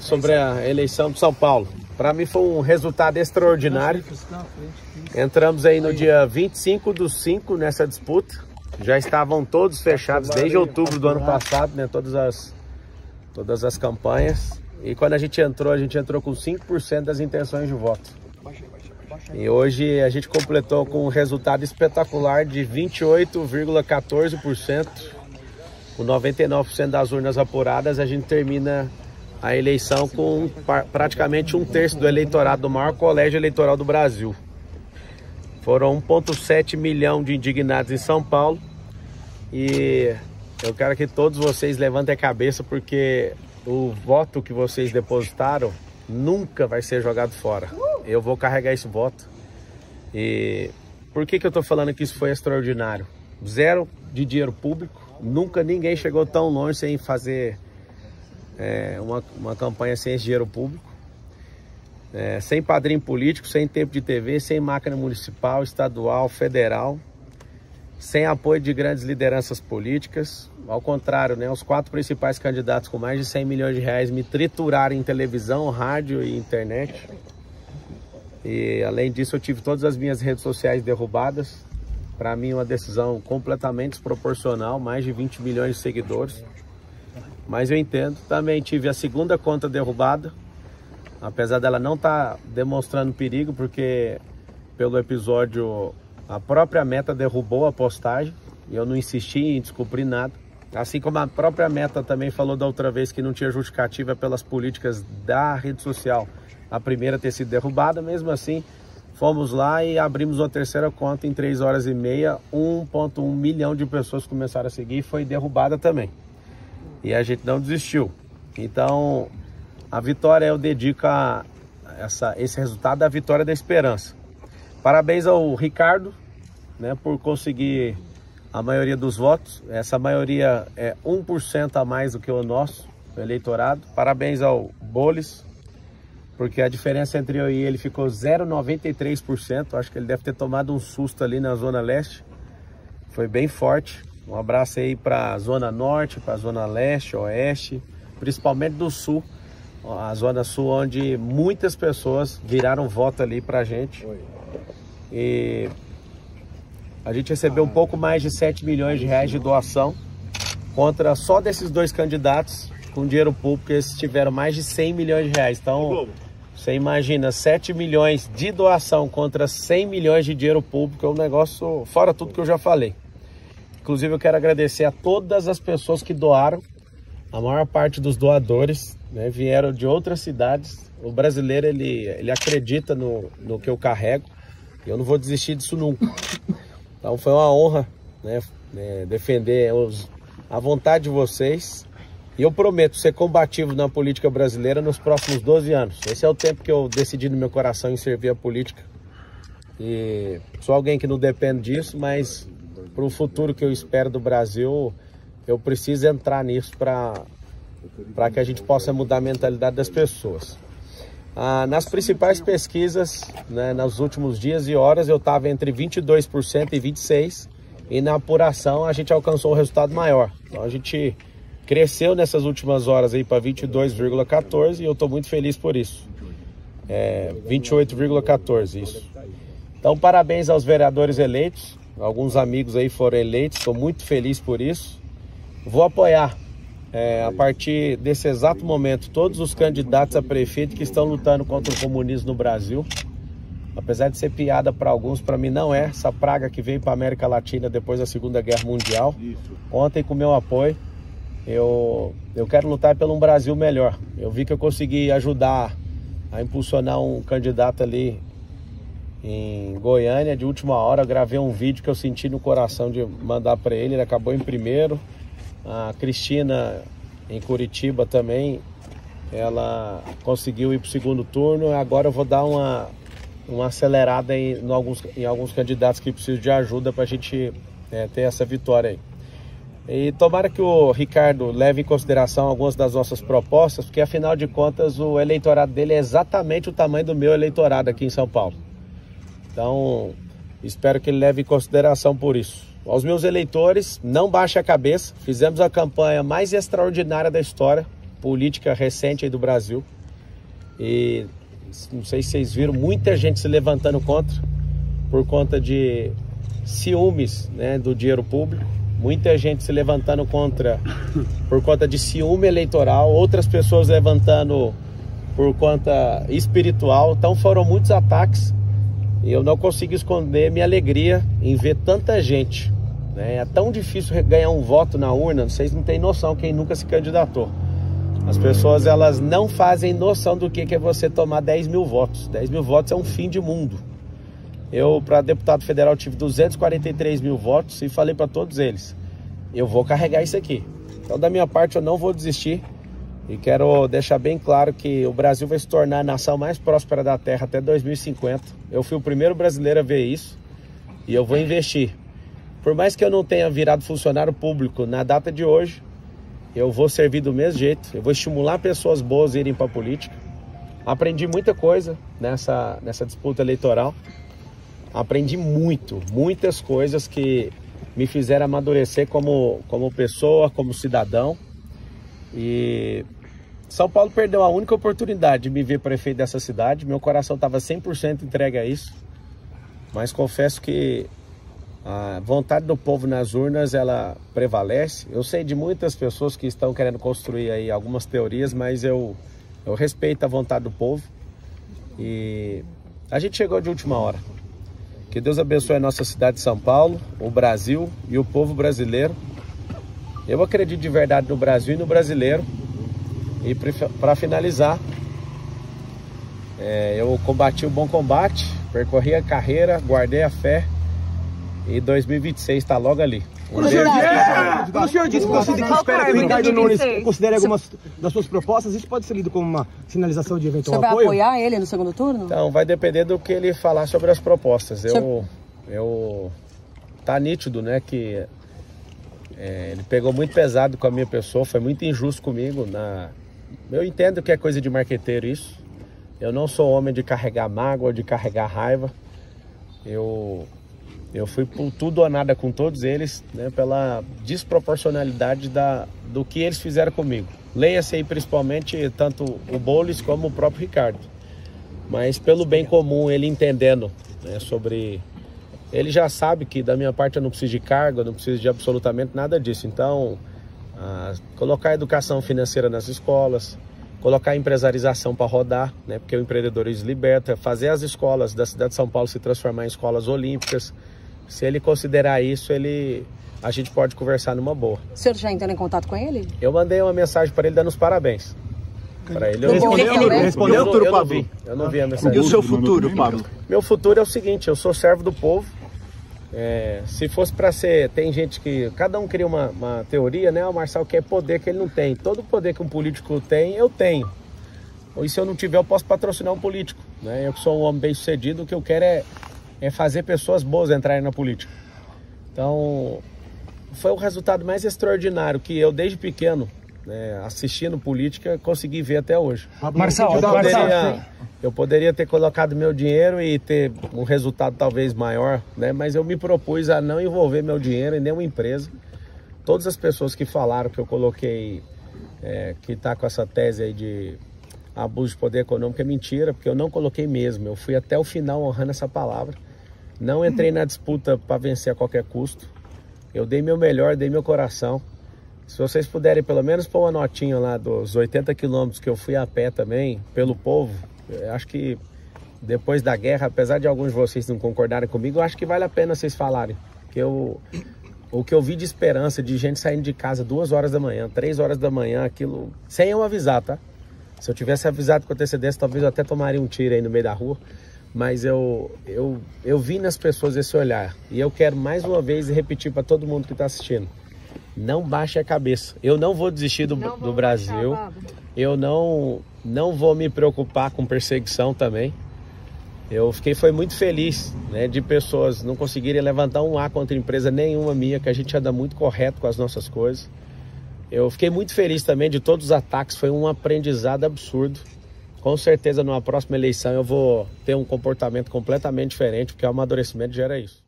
sobre a eleição de São Paulo. Para mim foi um resultado extraordinário. Entramos aí no dia 25/5 nessa disputa. Já estavam todos fechados desde outubro do ano passado, né? Todas as campanhas. E quando a gente entrou com 5% das intenções de voto. E hoje a gente completou com um resultado espetacular de 28,14%. Com 99% das urnas apuradas, a gente termina a eleição com praticamente 1/3 do eleitorado do maior colégio eleitoral do Brasil. Foram 1,7 milhão de indignados em São Paulo. E eu quero que todos vocês levantem a cabeça, porque o voto que vocês depositaram nunca vai ser jogado fora. Eu vou carregar esse voto. E por que eu estou falando que isso foi extraordinário? Zero de dinheiro público. Nunca ninguém chegou tão longe sem fazer uma campanha sem esse dinheiro público. Sem padrinho político, sem tempo de TV, sem máquina municipal, estadual, federal. Sem apoio de grandes lideranças políticas. Ao contrário, né, os 4 principais candidatos com mais de 100 milhões de reais me trituraram em televisão, rádio e internet. E além disso eu tive todas as minhas redes sociais derrubadas. Para mim uma decisão completamente desproporcional, mais de 20 milhões de seguidores. Mas eu entendo, também tive a segunda conta derrubada, apesar dela não estar demonstrando perigo, porque pelo episódio a própria Meta derrubou a postagem e eu não insisti em descobrir nada. Assim como a própria Meta também falou da outra vez que não tinha justificativa pelas políticas da rede social a primeira ter sido derrubada. Mesmo assim, fomos lá e abrimos uma terceira conta em 3 horas e meia. 1,1 milhão de pessoas começaram a seguir e foi derrubada também. E a gente não desistiu. Então, a vitória eu dedico a esse resultado à vitória da esperança. Parabéns ao Ricardo, né, por conseguir a maioria dos votos. Essa maioria é 1% a mais do que o nosso, o eleitorado. Parabéns ao Boles, porque a diferença entre eu e ele ficou 0,93%. Acho que ele deve ter tomado um susto ali na Zona Leste. Foi bem forte. Um abraço aí para a Zona Norte, para a Zona Leste, Oeste, principalmente do Sul. A Zona Sul, onde muitas pessoas viraram voto ali pra gente. E a gente recebeu um pouco mais de 7 milhões de reais de doação, contra só desses 2 candidatos com dinheiro público, eles tiveram mais de 100 milhões de reais. Então, você imagina, 7 milhões de doação contra 100 milhões de dinheiro público, é um negócio fora tudo que eu já falei. Inclusive, eu quero agradecer a todas as pessoas que doaram. A maior parte dos doadores, né, vieram de outras cidades. O brasileiro, ele acredita no que eu carrego. E eu não vou desistir disso nunca. Então foi uma honra, né, defender a vontade de vocês. E eu prometo ser combativo na política brasileira nos próximos 12 anos. Esse é o tempo que eu decidi no meu coração em servir a política. E sou alguém que não depende disso, mas para o futuro que eu espero do Brasil, eu preciso entrar nisso para que a gente possa mudar a mentalidade das pessoas. Nas principais pesquisas, né, nos últimos dias e horas, eu estava entre 22% e 26%. E na apuração a gente alcançou um resultado maior. Então a gente cresceu nessas últimas horas aí para 22,14% e eu estou muito feliz por isso. 28,14% isso. Então parabéns aos vereadores eleitos. Alguns amigos aí foram eleitos, estou muito feliz por isso. Vou apoiar, a partir desse exato momento, todos os candidatos a prefeito que estão lutando contra o comunismo no Brasil. Apesar de ser piada para alguns, para mim não é. Essa praga que veio para a América Latina depois da Segunda Guerra Mundial. Contem com o meu apoio. Eu quero lutar pelo um Brasil melhor. Eu vi que eu consegui ajudar a impulsionar um candidato ali em Goiânia de última hora. Eu gravei um vídeo que eu senti no coração de mandar para ele. Ele acabou em primeiro. A Cristina em Curitiba também, ela conseguiu ir para o segundo turno. Agora eu vou dar uma acelerada em alguns candidatos que precisam de ajuda para a gente ter essa vitória aí. E tomara que o Ricardo leve em consideração algumas das nossas propostas, porque afinal de contas o eleitorado dele é exatamente o tamanho do meu eleitorado aqui em São Paulo. Então, espero que ele leve em consideração por isso. Aos meus eleitores, não baixe a cabeça. Fizemos a campanha mais extraordinária da história. política recente aí do Brasil. E não sei se vocês viram, muita gente se levantando contra, por conta de ciúmes, né, do dinheiro público. Muita gente se levantando contra por conta de ciúme eleitoral, outras pessoas levantando por conta espiritual. Então foram muitos ataques e eu não consigo esconder minha alegria em ver tanta gente, né? É tão difícil ganhar um voto na urna, vocês não têm noção, quem nunca se candidatou. As pessoas, elas não fazem noção do que é você tomar 10 mil votos. 10 mil votos é um fim de mundo. Eu, para deputado federal, tive 243 mil votos e falei para todos eles, eu vou carregar isso aqui. Então, da minha parte, eu não vou desistir. E quero deixar bem claro que o Brasil vai se tornar a nação mais próspera da Terra até 2050. Eu fui o primeiro brasileiro a ver isso e eu vou investir. Por mais que eu não tenha virado funcionário público na data de hoje, eu vou servir do mesmo jeito. Eu vou estimular pessoas boas a irem para a política. Aprendi muita coisa nessa disputa eleitoral. Aprendi muitas coisas que me fizeram amadurecer como pessoa, como cidadão. E São Paulo perdeu a única oportunidade de me ver prefeito dessa cidade. Meu coração estava 100% entregue a isso. Mas confesso que a vontade do povo nas urnas, ela prevalece. Eu sei de muitas pessoas que estão querendo construir aí algumas teorias, mas eu respeito a vontade do povo. E a gente chegou de última hora. Que Deus abençoe a nossa cidade de São Paulo, o Brasil e o povo brasileiro. Eu acredito de verdade no Brasil e no brasileiro. E para finalizar, eu combati o bom combate, percorri a carreira, guardei a fé. E 2026 está logo ali. O senhor disse que você espera que o Ricardo Nunes considere algumas das suas propostas. Isso pode ser lido como uma sinalização de eventual apoio? Você vai apoiar ele no segundo turno? Então, vai depender do que ele falar sobre as propostas. Tá nítido, né, que ele pegou muito pesado com a minha pessoa, foi muito injusto comigo. Eu entendo que é coisa de marqueteiro isso. Eu não sou homem de carregar mágoa, de carregar raiva. Eu fui por tudo ou nada com todos eles, né, pela desproporcionalidade do que eles fizeram comigo. Leia-se aí principalmente tanto o Boulos como o próprio Ricardo. Mas pelo bem comum, ele entendendo, né, sobre... Ele já sabe que da minha parte eu não preciso de cargo, eu não preciso de absolutamente nada disso. Então, colocar a educação financeira nas escolas, colocar a empresarização para rodar, né, porque o empreendedorismo liberta, fazer as escolas da cidade de São Paulo se transformar em escolas olímpicas. Se ele considerar isso, a gente pode conversar numa boa. O senhor já entrou em contato com ele? Eu mandei uma mensagem para ele dando os parabéns. Para ele. Respondeu tudo, Pablo? Eu não vi a mensagem. E o seu futuro, Pablo? Meu futuro é o seguinte, eu sou servo do povo. Se fosse para ser... Tem gente que... Cada um cria uma teoria, né? O Marçal quer poder que ele não tem. Todo poder que um político tem, eu tenho. E se eu não tiver, eu posso patrocinar um político, né? Eu que sou um homem bem sucedido, o que eu quero é fazer pessoas boas entrarem na política. Então, foi o resultado mais extraordinário que eu, desde pequeno, né, assistindo política, consegui ver até hoje. Marçal, eu poderia ter colocado meu dinheiro e ter um resultado talvez maior, né, mas eu me propus a não envolver meu dinheiro em nenhuma empresa. Todas as pessoas que falaram que eu coloquei, que está com essa tese aí de abuso de poder econômico, é mentira, porque eu não coloquei mesmo. Eu fui até o final honrando essa palavra. Não entrei na disputa para vencer a qualquer custo. Eu dei meu melhor, dei meu coração. Se vocês puderem pelo menos pôr uma notinha lá dos 80 quilômetros que eu fui a pé também, pelo povo, eu acho que depois da guerra, apesar de alguns de vocês não concordarem comigo, eu acho que vale a pena vocês falarem. O que eu vi de esperança, de gente saindo de casa 2 horas da manhã, 3 horas da manhã, aquilo, sem eu avisar, tá? Se eu tivesse avisado com antecedência, talvez eu até tomaria um tiro aí no meio da rua. Mas eu vi nas pessoas esse olhar. E eu quero mais uma vez repetir para todo mundo que está assistindo. Não baixe a cabeça. Eu não vou desistir do Brasil. Eu não vou me preocupar com perseguição também. Foi muito feliz, né, de pessoas não conseguirem levantar um A contra empresa nenhuma minha, que a gente anda muito correto com as nossas coisas. Eu fiquei muito feliz também de todos os ataques. Foi um aprendizado absurdo. Com certeza, numa próxima eleição, eu vou ter um comportamento completamente diferente, porque o amadurecimento gera isso.